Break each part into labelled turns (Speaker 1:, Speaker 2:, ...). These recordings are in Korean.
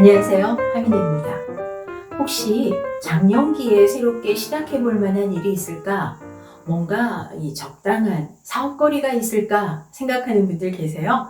Speaker 1: 안녕하세요. 하민입니다. 혹시 장년기에 새롭게 시작해볼 만한 일이 있을까? 뭔가 적당한 사업거리가 있을까 생각하는 분들 계세요?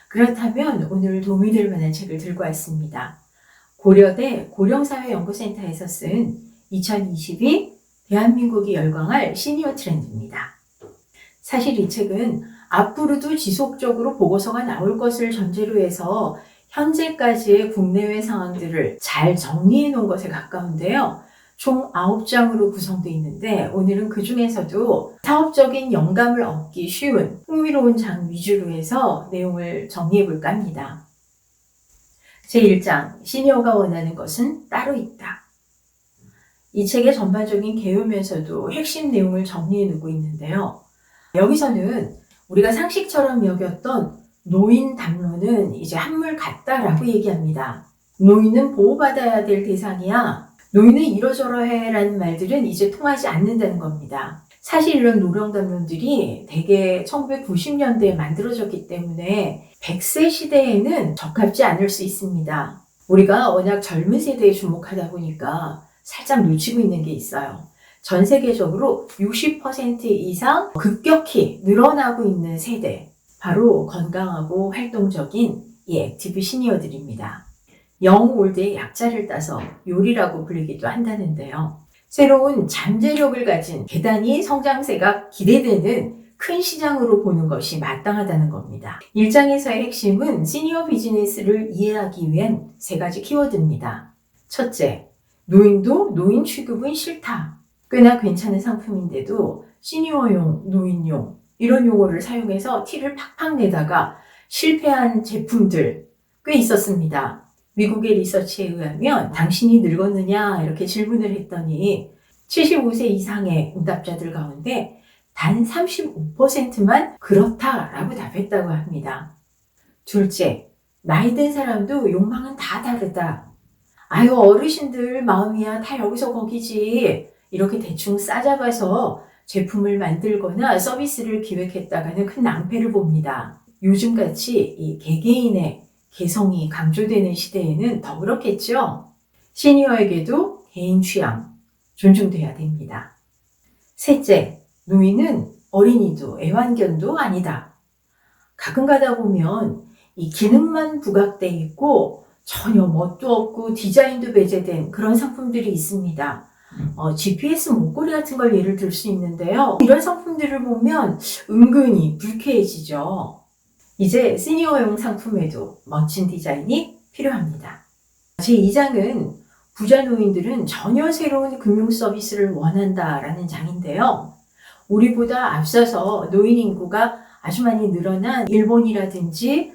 Speaker 1: 그렇다면 오늘 도움이 될 만한 책을 들고 왔습니다. 고려대 고령사회연구센터에서 쓴 2022 대한민국이 열광할 시니어 트렌드입니다. 사실 이 책은 앞으로도 지속적으로 보고서가 나올 것을 전제로 해서 현재까지의 국내외 상황들을 잘 정리해 놓은 것에 가까운데요. 총 9장으로 구성되어 있는데 오늘은 그 중에서도 사업적인 영감을 얻기 쉬운 흥미로운 장 위주로 해서 내용을 정리해 볼까 합니다. 제1장, 시니어가 원하는 것은 따로 있다. 이 책의 전반적인 개요면서도 핵심 내용을 정리해 놓고 있는데요. 여기서는 우리가 상식처럼 여겼던 노인 담론은 이제 한물 같다라고 얘기합니다. 노인은 보호받아야 될 대상이야. 노인은 이러저러해 라는 말들은 이제 통하지 않는다는 겁니다. 사실 이런 노령 담론들이 대개 1990년대에 만들어졌기 때문에 100세 시대에는 적합지 않을 수 있습니다. 우리가 워낙 젊은 세대에 주목하다 보니까 살짝 놓치고 있는 게 있어요. 전 세계적으로 60% 이상 급격히 늘어나고 있는 세대, 바로 건강하고 활동적인 이 액티브 시니어들입니다. 영올드의 약자를 따서 요리라고 불리기도 한다는데요. 새로운 잠재력을 가진 대단히 성장세가 기대되는 큰 시장으로 보는 것이 마땅하다는 겁니다. 1장에서의 핵심은 시니어 비즈니스를 이해하기 위한 3가지 키워드입니다. 첫째, 노인도 노인 취급은 싫다. 꽤나 괜찮은 상품인데도 시니어용, 노인용 이런 용어를 사용해서 티를 팍팍 내다가 실패한 제품들 꽤 있었습니다. 미국의 리서치에 의하면 당신이 늙었느냐 이렇게 질문을 했더니 75세 이상의 응답자들 가운데 단 35%만 그렇다라고 답했다고 합니다. 둘째, 나이 든 사람도 욕망은 다 다르다. 아유, 어르신들 마음이야 다 여기서 거기지. 이렇게 대충 싸잡아서 제품을 만들거나 서비스를 기획했다가는 큰 낭패를 봅니다. 요즘같이 이 개개인의 개성이 강조되는 시대에는 더 그렇겠죠. 시니어에게도 개인 취향 존중돼야 됩니다. 셋째, 노인은 어린이도 애완견도 아니다. 가끔 가다 보면 이 기능만 부각돼 있고 전혀 멋도 없고 디자인도 배제된 그런 상품들이 있습니다. GPS 목걸이 같은 걸 예를 들 수 있는데요. 이런 상품들을 보면 은근히 불쾌해지죠. 이제 시니어용 상품에도 멋진 디자인이 필요합니다. 제2장은 부자 노인들은 전혀 새로운 금융 서비스를 원한다라는 장인데요. 우리보다 앞서서 노인 인구가 아주 많이 늘어난 일본이라든지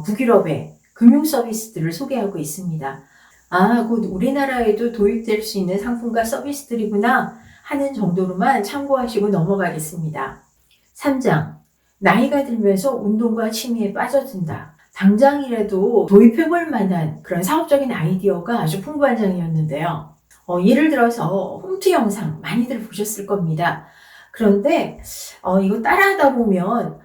Speaker 1: 북유럽의 금융 서비스들을 소개하고 있습니다. 아, 곧 우리나라에도 도입될 수 있는 상품과 서비스들이구나 하는 정도로만 참고하시고 넘어가겠습니다. 3장, 나이가 들면서 운동과 취미에 빠져든다. 당장이라도 도입해볼 만한 그런 사업적인 아이디어가 아주 풍부한 장이었는데요. 예를 들어서 홈트 영상 많이들 보셨을 겁니다. 그런데 이거 따라하다 보면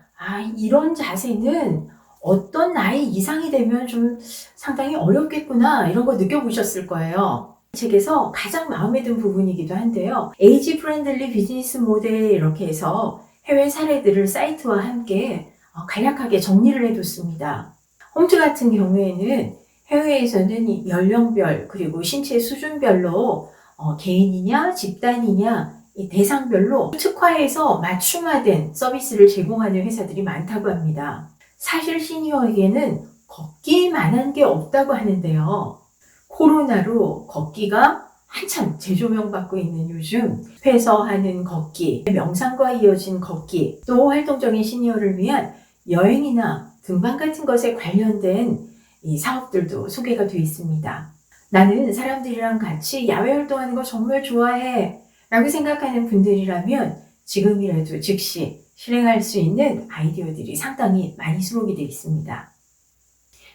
Speaker 1: 이런 자세는 어떤 나이 이상이 되면 좀 상당히 어렵겠구나 이런 거 느껴보셨을 거예요. 이 책에서 가장 마음에 든 부분이기도 한데요. 에이지 프렌들리 비즈니스 모델 이렇게 해서 해외 사례들을 사이트와 함께 간략하게 정리를 해뒀습니다. 홈트 같은 경우에는 해외에서는 연령별 그리고 신체 수준별로 개인이냐 집단이냐 이 대상별로 특화해서 맞춤화된 서비스를 제공하는 회사들이 많다고 합니다. 사실 시니어에게는 걷기만한 게 없다고 하는데요. 코로나로 걷기가 한참 재조명받고 있는 요즘 숲에서 하는 걷기, 명상과 이어진 걷기, 또 활동적인 시니어를 위한 여행이나 등반 같은 것에 관련된 이 사업들도 소개가 되어 있습니다. 나는 사람들이랑 같이 야외 활동하는 거 정말 좋아해 라고 생각하는 분들이라면 지금이라도 즉시 실행할 수 있는 아이디어들이 상당히 많이 수록이 되어 있습니다.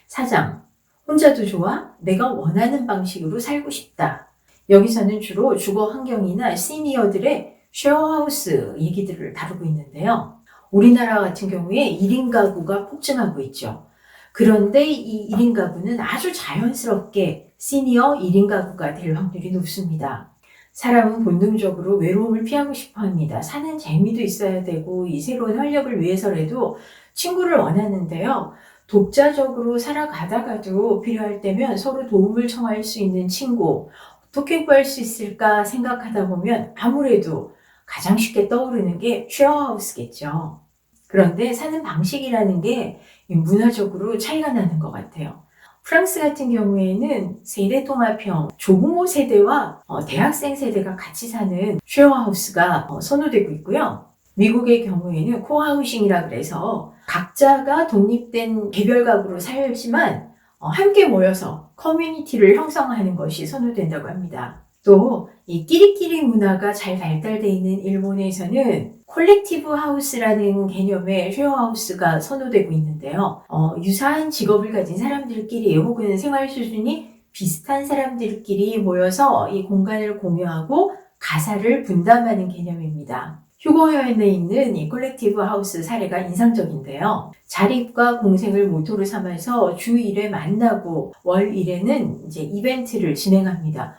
Speaker 1: 4장, 혼자도 좋아? 내가 원하는 방식으로 살고 싶다. 여기서는 주로 주거 환경이나 시니어들의 쉐어하우스 얘기들을 다루고 있는데요. 우리나라 같은 경우에 1인 가구가 폭증하고 있죠. 그런데 이 1인 가구는 아주 자연스럽게 시니어 1인 가구가 될 확률이 높습니다. 사람은 본능적으로 외로움을 피하고 싶어 합니다. 사는 재미도 있어야 되고 이 새로운 활력을 위해서라도 친구를 원하는데요. 독자적으로 살아가다가도 필요할 때면 서로 도움을 청할 수 있는 친구, 어떻게 구할 수 있을까 생각하다 보면 아무래도 가장 쉽게 떠오르는 게 쉐어하우스겠죠. 그런데 사는 방식이라는 게 문화적으로 차이가 나는 것 같아요. 프랑스 같은 경우에는 세대통합형 조부모 세대와 대학생 세대가 같이 사는 쉐어하우스가 선호되고 있고요. 미국의 경우에는 코하우싱이라 그래서 각자가 독립된 개별 가구로 살지만 함께 모여서 커뮤니티를 형성하는 것이 선호된다고 합니다. 또 이 끼리끼리 문화가 잘 발달되어 있는 일본에서는 콜렉티브 하우스라는 개념의 쉐어하우스가 선호되고 있는데요. 유사한 직업을 가진 사람들끼리 혹은 생활 수준이 비슷한 사람들끼리 모여서 이 공간을 공유하고 가사를 분담하는 개념입니다. 휴거현에 있는 이 콜렉티브 하우스 사례가 인상적인데요. 자립과 공생을 모토로 삼아서 주 1회 만나고 월 1회는 이제 이벤트를 진행합니다.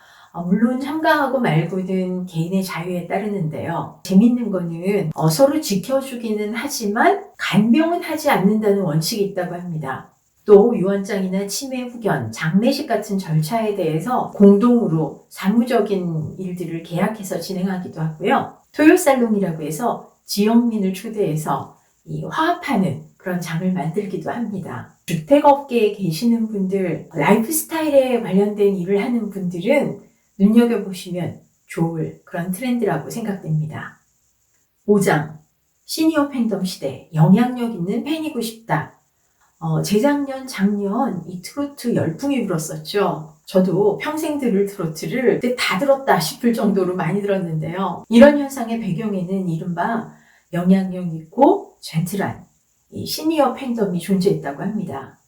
Speaker 1: 물론 참가하고 말고는 개인의 자유에 따르는데요. 재밌는 거는 서로 지켜주기는 하지만 간병은 하지 않는다는 원칙이 있다고 합니다. 또 유언장이나 치매 후견, 장례식 같은 절차에 대해서 공동으로 사무적인 일들을 계약해서 진행하기도 하고요. 토요살롱이라고 해서 지역민을 초대해서 화합하는 그런 장을 만들기도 합니다. 주택업계에 계시는 분들, 라이프 스타일에 관련된 일을 하는 분들은 눈여겨보시면 좋을 그런 트렌드라고 생각됩니다. 5장, 시니어 팬덤 시대, 영향력 있는 팬이고 싶다. 재작년, 작년 이 트로트 열풍이 불었었죠. 저도 평생 들을 트로트를 그때 다 들었다 싶을 정도로 많이 들었는데요. 이런 현상의 배경에는 이른바 영향력 있고 젠틀한 이 시니어 팬덤이 존재했다고 합니다.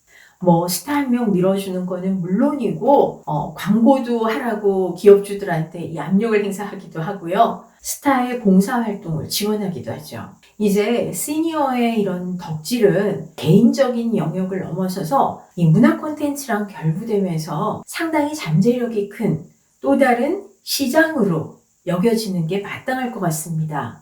Speaker 1: 스타 한 명 밀어주는 거는 물론이고 광고도 하라고 기업주들한테 이 압력을 행사하기도 하고요. 스타의 봉사활동을 지원하기도 하죠. 이제 시니어의 이런 덕질은 개인적인 영역을 넘어서서 이 문화 콘텐츠랑 결부되면서 상당히 잠재력이 큰 또 다른 시장으로 여겨지는 게 마땅할 것 같습니다.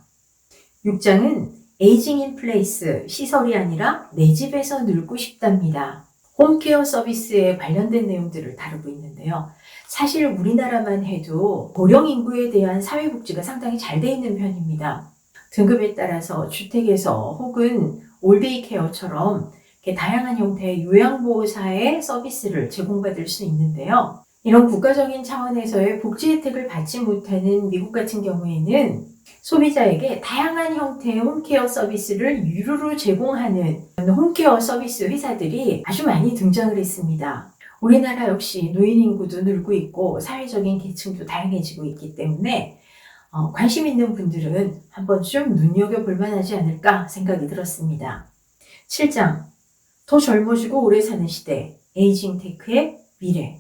Speaker 1: 6장은 에이징 인 플레이스, 시설이 아니라 내 집에서 늙고 싶답니다. 홈케어 서비스에 관련된 내용들을 다루고 있는데요. 사실 우리나라만 해도 고령 인구에 대한 사회복지가 상당히 잘 돼 있는 편입니다. 등급에 따라서 주택에서 혹은 올데이 케어처럼 이렇게 다양한 형태의 요양보호사의 서비스를 제공받을 수 있는데요. 이런 국가적인 차원에서의 복지 혜택을 받지 못하는 미국 같은 경우에는 소비자에게 다양한 형태의 홈케어 서비스를 유료로 제공하는 홈케어 서비스 회사들이 아주 많이 등장을 했습니다. 우리나라 역시 노인 인구도 늘고 있고 사회적인 계층도 다양해지고 있기 때문에 관심 있는 분들은 한 번쯤 눈여겨볼 만하지 않을까 생각이 들었습니다. 7장, 더 젊어지고 오래 사는 시대, 에이징 테크의 미래.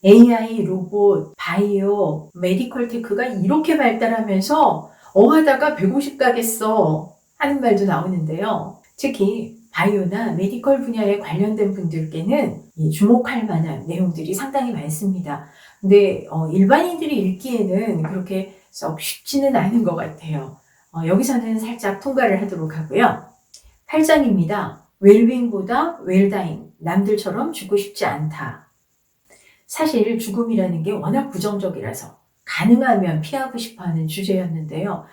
Speaker 1: AI, 로봇, 바이오, 메디컬 테크가 이렇게 발달하면서 하다가 150 가겠어 하는 말도 나오는데요. 특히 바이오나 메디컬 분야에 관련된 분들께는 주목할 만한 내용들이 상당히 많습니다. 근데 일반인들이 읽기에는 그렇게 썩 쉽지는 않은 것 같아요. 여기서는 살짝 통과를 하도록 하고요. 8장입니다. 웰빙보다 웰다잉, 남들처럼 죽고 싶지 않다. 사실 죽음이라는 게 워낙 부정적이라서 가능하면 피하고 싶어하는 주제였는데요.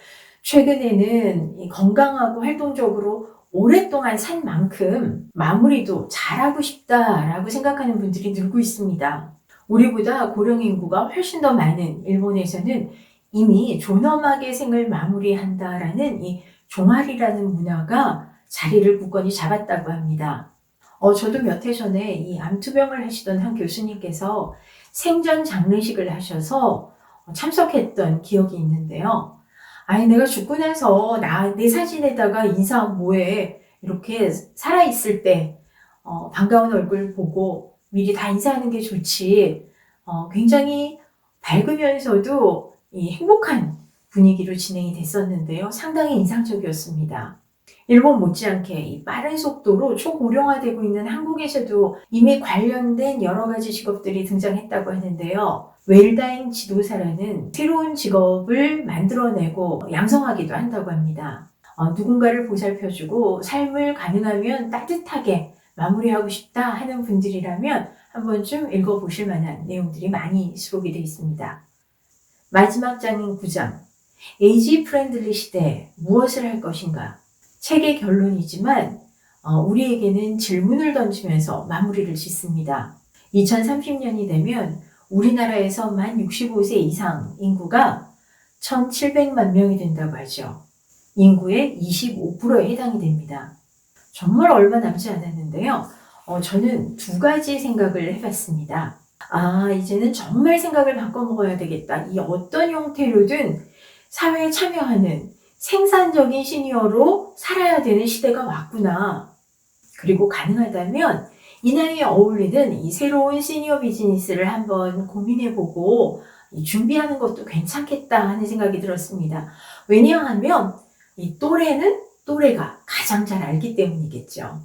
Speaker 1: 최근에는 건강하고 활동적으로 오랫동안 산 만큼 마무리도 잘하고 싶다라고 생각하는 분들이 늘고 있습니다. 우리보다 고령 인구가 훨씬 더 많은 일본에서는 이미 존엄하게 생을 마무리한다라는 이 종아리라는 문화가 자리를 굳건히 잡았다고 합니다. 저도 몇 해 전에 이 암투병을 하시던 한 교수님께서 생전 장례식을 하셔서 참석했던 기억이 있는데요. 내가 죽고 나서 내 사진에다가 인사하면 뭐해. 이렇게 살아있을 때, 반가운 얼굴 보고 미리 다 인사하는 게 좋지. 굉장히 밝으면서도 이 행복한 분위기로 진행이 됐었는데요. 상당히 인상적이었습니다. 일본 못지않게 이 빠른 속도로 초고령화되고 있는 한국에서도 이미 관련된 여러 가지 직업들이 등장했다고 하는데요. 웰다잉 지도사라는 새로운 직업을 만들어내고 양성하기도 한다고 합니다. 누군가를 보살펴주고 삶을 가능하면 따뜻하게 마무리하고 싶다 하는 분들이라면 한 번쯤 읽어보실 만한 내용들이 많이 수록이 되어 있습니다. 마지막 장인 9장, 에이지 프렌들리 시대에 무엇을 할 것인가? 책의 결론이지만 우리에게는 질문을 던지면서 마무리를 짓습니다. 2030년이 되면 우리나라에서 만 65세 이상 인구가 1,700만 명이 된다고 하죠. 인구의 25%에 해당이 됩니다. 정말 얼마 남지 않았는데요. 저는 두 가지 생각을 해봤습니다. 이제는 정말 생각을 바꿔먹어야 되겠다. 이 어떤 형태로든 사회에 참여하는 생산적인 시니어로 살아야 되는 시대가 왔구나. 그리고 가능하다면 이 나이에 어울리는 이 새로운 시니어 비즈니스를 한번 고민해보고 준비하는 것도 괜찮겠다 하는 생각이 들었습니다. 왜냐하면 이 또래는 또래가 가장 잘 알기 때문이겠죠.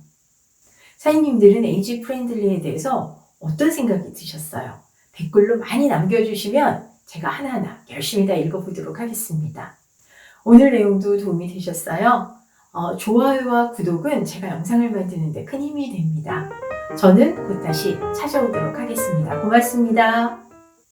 Speaker 1: 사장님들은 에이지 프렌들리에 대해서 어떤 생각이 드셨어요? 댓글로 많이 남겨주시면 제가 하나하나 열심히 다 읽어보도록 하겠습니다. 오늘 내용도 도움이 되셨어요? 좋아요와 구독은 제가 영상을 만드는데 큰 힘이 됩니다. 저는 곧 다시 찾아오도록 하겠습니다. 고맙습니다.